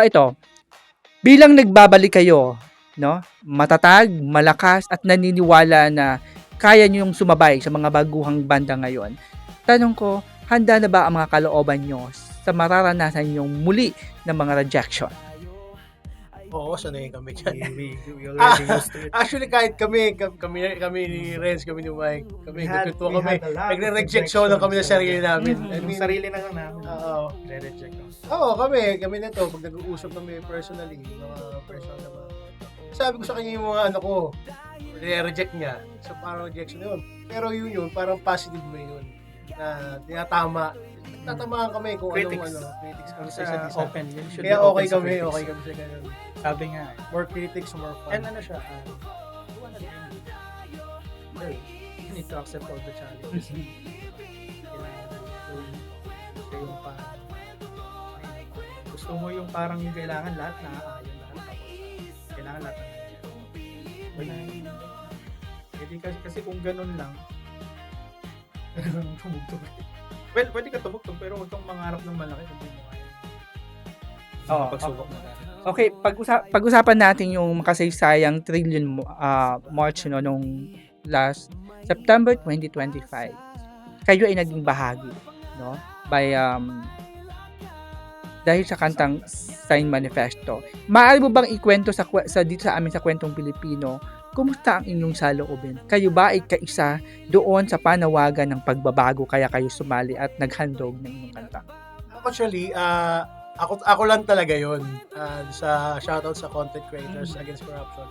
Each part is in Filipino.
Ito, bilang nagbabalik kayo, no? Matatag, malakas at naniniwala na kaya niyong sumabay sa mga baguhang banda ngayon. Tanong ko, handa na ba ang mga kalooban niyo sa mararanasan niyong muli ng mga rejection? Oo, sanay kami dyan. We already used to it. Actually, kahit kami ni Renz, kami ni Mike, kami, nagkwentuhan kami. Nagre-rejection lang kami ng sarili namin. I Yung mean, sarili na lang namin. Oo. Re-reject ako. Oo, kami na to, pag nag-uusap kami personally, mga personal naman. Sabi ko sa kanya yung mga ano ko, reject niya. So, parang rejection yun. Pero yun, parang positive mo yun. Na tinatama. Tatamaan kami kung Critics. critics kami sa Sa isa't isa. open. You should Kaya be open okay sa kami critics. sa ganun. Sabi nga. More critics, more fun. And ano siya, you wanna learn. You need to accept all the challenges. Kailangan gawin gusto yung parang gusto mo yung parang yung kailangan lahat na aayon lahat tapos kailangan lahat na wala hindi kasi kung ganun lang tumugtog. Well, pwede ka tumugtog pero huwag kang mangarap ng malaki kung hindi mo kaya. Oo, Pagsubok na natin. Okay, pag-usapan natin yung makasaysayang trillion march no, nung last September 2025. Kayo ay naging bahagi, no? By dahil sa kantang Sign Manifesto. Maaari mo bang ikwento sa dito sa amin sa Kwentong Pilipino, kumusta ang inyong saloobin? Kayo ba ay kaisa doon sa panawagan ng pagbabago kaya kayo sumali at naghandog ng inyong kanta? Actually, ako lang talaga yun sa shoutout sa content creators against corruption.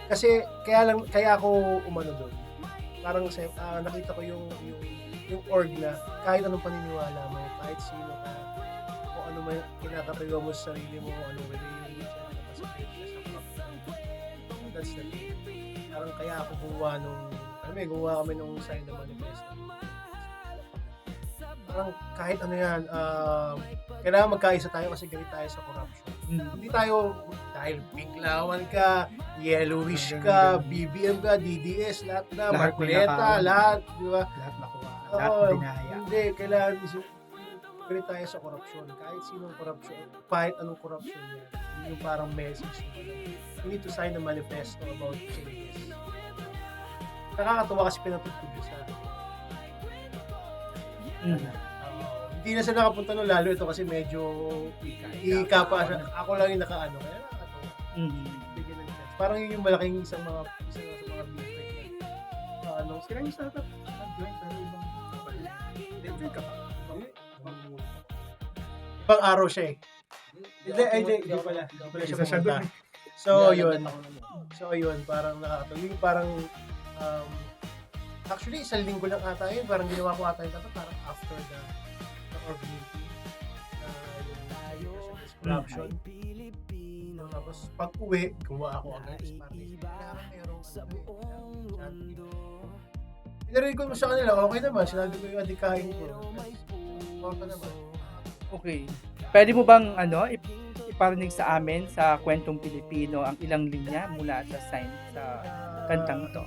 Kasi kaya ako umano doon. Parang nakita ko yung org na kahit anong paniniwala mo, kahit sino ka, kung ano man kinakapagawa mo sa sarili mo, ano man yung that's the thing. Parang kaya ako gumawa kami nung sign na manifesto. Parang kahit ano yan, kailangan magkaisa tayo kasi galit tayo sa corruption. Hindi tayo, dahil Pinklawan ka, Yellowish ka, BBM ka, DDS, lahat na, Lahat Marcoleta, lahat, di ba? Lahat nakuha. Oo, Lahat dinaya. Hindi, kailangan galit tayo sa corruption. Kahit sinong corruption, kahit anong corruption yan. Yun yung parang message. You need to sign a manifesto about changes. Nakakatawa kasi pinatutugtog sa hindi na siya nakapunta no, lalo ito kasi medyo ika pa siya. Ako lang yung nakaano. Kaya nakakatawa. Bigyan ng chance. Parang yun yung malaking isang mga big break. Sila yung startup. Nag-join pero ibang join ka pa. Ibang araw siya eh. Hindi pala siya Isa siya pumunta. doon. So yun, parang nakakatawa. Yung parang actually isang linggo lang ata yun. Parang ginawa ko ata yung kata parang after the org meeting. Yung corruption. Tapos pag uwi, gumawa ako agad. Kailangan merong pinarinig ko sa kanila, okay naman. Sinabi ko yung adikain ko. Okay naman. Okay. Pwede mo bang iparinig sa amin sa Kwentong Pilipino ang ilang linya mula sa sign sa kantang ito?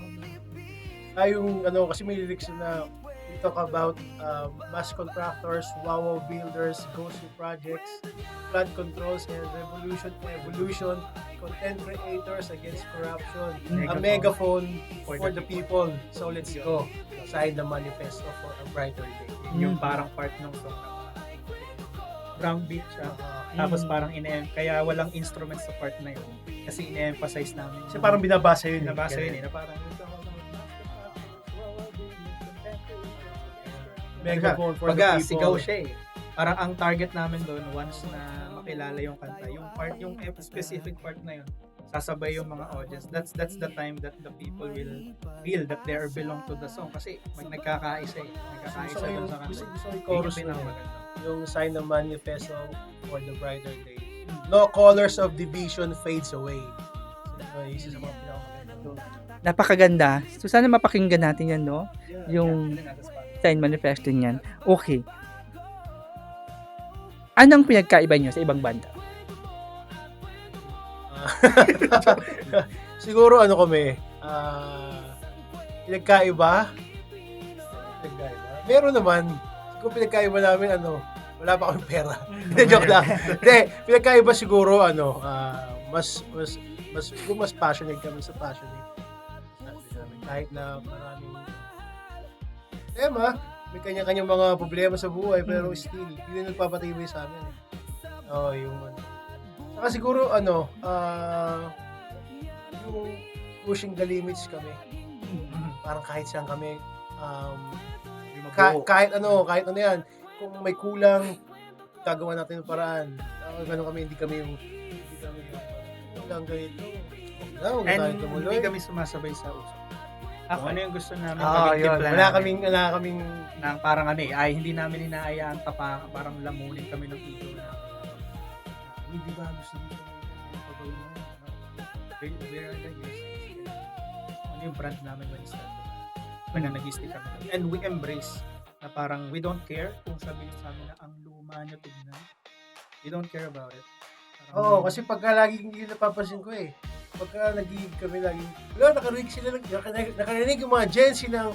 Yung kasi may lyrics na we talk about mass contractors, wow builders, ghostly projects, flood controls and evolution, content creators against corruption, a megaphone for the people. So let's go. Sign the manifesto for a brighter day. Yung parang part ng song. Brown beat siya. Tapos parang kaya walang instruments sa part na yun. Kasi ine-emphasize namin. Kasi parang binabasa yun. Binabasa yun na parang Megaphone for the people. Sigaw siya eh. Parang ang target namin doon once na makilala yung kanta, yung specific part na yun, sasabay yung mga audience. That's the time that the people will feel that they are belong to the song kasi nagkakaisa eh. Nagkakaisa doon sa kanta. Gusto ko yung chorus Yun na yung maganda. yung sign ng manifesto for the brighter day. No colors of division fades away. So, isa sa mga pinakamaganda doon. Napakaganda. So sana mapakinggan natin yan, no? Yung sign manifesto niyan. Okay. Anong pinagkaiba niyo sa ibang banda? Siguro kami, pinagkaiba. Meron naman. Siguro pinagkaiba namin wala pa akong pera. Hindi, joke lang. Hindi, pinagkaiba siguro, mas passionate kami sa passionate. Sabi namin, kahit na maraming tema, may kanya-kanyang mga problema sa buhay, pero still, yun yung nagpapatibay sa amin. Yung saka siguro, yung pushing the limits kami. Parang kahit saan kami, kahit ano yan, kung may kulang, gagawa natin ng paraan. Ganun kami, hindi kami yung lang ganito. Huwag na tayo tumuloy. Hindi kami sumasabay sa uso. Ako, ano yung gusto namin Yun. timpla Wala namin? kaming Na parang hindi namin inaayaan parang lamunin kami ng ego na hindi ba gusto nyo pagawin mo? We're like this. Ano yung brand namin when it's done? When nag-stick kami. And we embrace na parang we don't care kung sabihin sa amin na ang luma nyo tignan. We don't care about it. kasi pagka laging yun napapansin ko pagka nag-gig kami laging, nakarinig yung mga Gen Z ng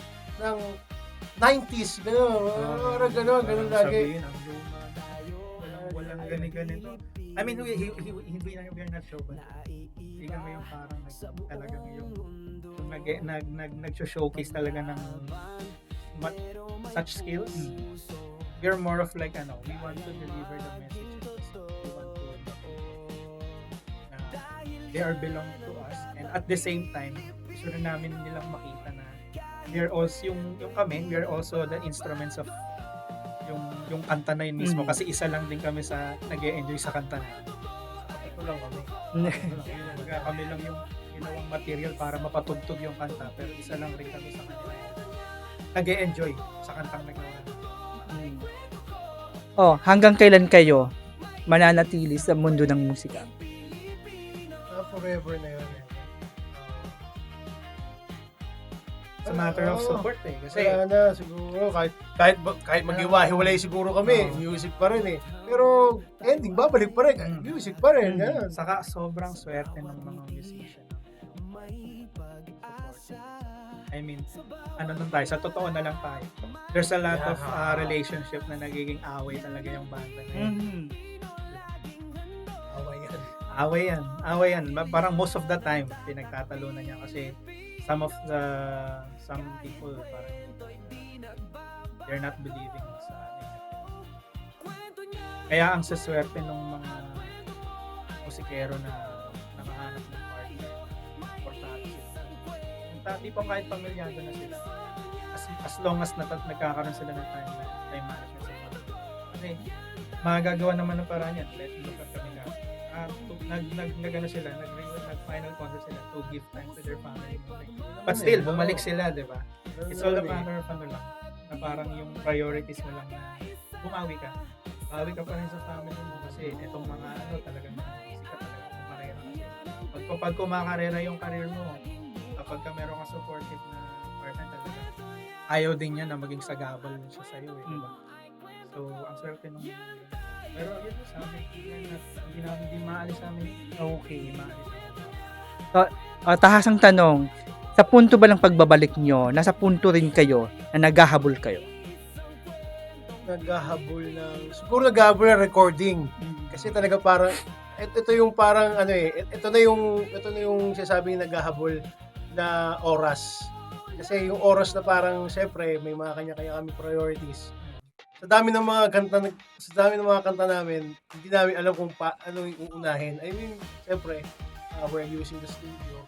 90s, gano'n lagi. Sabihin, ang luma tayo, walang ganito. I mean, we're not sure, but hindi kami yung parang talagang yung nag-showcase talaga ng such skills. We're more of like, we want to deliver the message. We want to, they are belong to us. And at the same time, gusto rin namin nilang makita na we're also, yung kami, we're also the instruments of yung kanta na yun mismo. Kasi isa lang din kami sa nag-e-enjoy sa kanta na. Ito lang kami. Kami lang yung ginawang material para mapatugtog yung kanta, pero isa lang rin kami sa kanila nag-e-enjoy sa kantang nagawa. Hanggang kailan kayo mananatili sa mundo ng musika? Forever na yun. It's a matter of support kasi Wala na, siguro, kahit maghiwa-hiwalay siguro kami, music pa rin Pero, ending, babalik pa rin, music pa rin, ganun. Saka sobrang swerte ng mga musician. I mean, nun tayo, sa totoo na lang tayo. There's a lot of relationship na nagiging away talaga yung banda na yun. Away yan. Parang most of the time, pinagtatalunan niya kasi some people parang they're not believing sa kaya ang saswerte ng mga musikero na nakahanap ng partner importante sila. Di pa kahit pamilyado na sila as long as nagkakaroon sila ng time management sa partner. Kasi magagawa naman ng paraan yan. Let look at kami nag-final concert sila to give time to their family. But still, bumalik sila, di ba? It's all a matter of lang, na parang yung priorities mo lang na bumawi ka. Bawi ka pa rin sa family mo kasi itong mga talagang sikat talaga kumarera kasi. Pag kumakarera yung career mo, kapag ka meron ka supportive na partner talaga, ayaw din niya na maging sagabal siya sa'yo diba? So, ang swerte nung pero yun sa amin, hindi maalis sa amin. Okay, maalis sa amin. Tahasang tanong, sa punto ba ng pagbabalik nyo, nasa punto rin kayo na naghahabol kayo? Siguro naghahabol ng recording. Kasi talaga parang, ito yung parang, ito na yung sinasabing naghahabol na oras. Kasi yung oras na parang, syempre, may mga kanya-kanya kami priorities. Sa dami ng mga kanta namin, hindi namin alam kung ano yung uunahin. I mean, syempre, we're using the studio,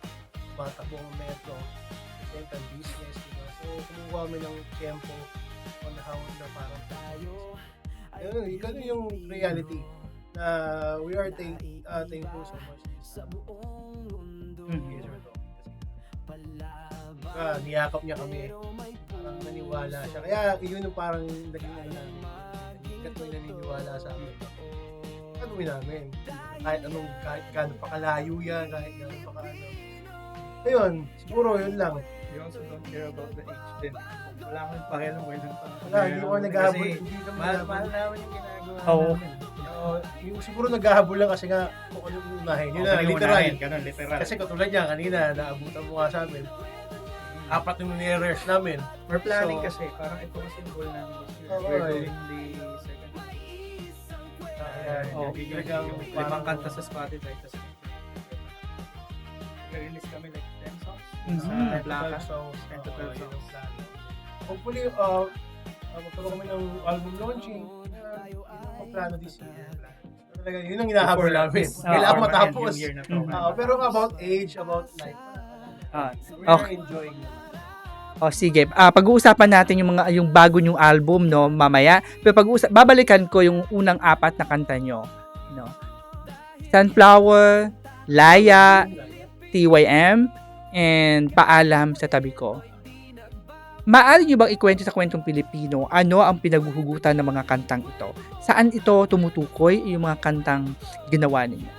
matakbo ang metro, central business, diba? So, kumukuha kami ng tempo on how na parang tayo. Ganun yung reality na we are thankful so much sa buong mundo. Niyakap niya kami. Parang naniwala siya. Kaya yun yung parang naging namin. Hanggat may naniniwala sa amin. Gagawin namin. Kahit gano'n pa kalayo yan, kahit gano'n pa Ayun, siguro yun lang. We also don't care about the age din. Wala kang pakialam mo yun. Hindi ko naghahabol. Mahal namin yung ginagawa namin. Yung siguro naghahabol lang kasi nga kung ano yung unahin. Yun na, literal. Ganun, literal. Kasi katulad niya, kanina, naabutan mo nga sa amin. 4 yung nire-rehearse namin. We're planning kasi, parang ito kasi yung goal namin. We're doing the second Oh. Talagang Limang kanta sa Spotify. Tapos release kami like 10 songs. Mhm. Sa 10 to Plaka. 12 songs. 10 to 12 songs. Hopefully, magkaroon kami ng album launching. Ang plano this year. Talaga, yun ang hinahabol namin. Kailangan Oo. matapos. Yung year na to. Mhm. Pero about age, about life, Ah, we are okay. enjoying it. O sige, pag-uusapan natin yung bago nyong album no mamaya. Pero babalikan ko yung unang 4 na kanta nyo, no. Sunflower, Laya, TYM, and Paalam sa Tabi Ko. Maaari nyo bang ikwento sa kwentong Pilipino ano ang pinaghuhugutan ng mga kantang ito? Saan ito tumutukoy yung mga kantang ginawa ninyo?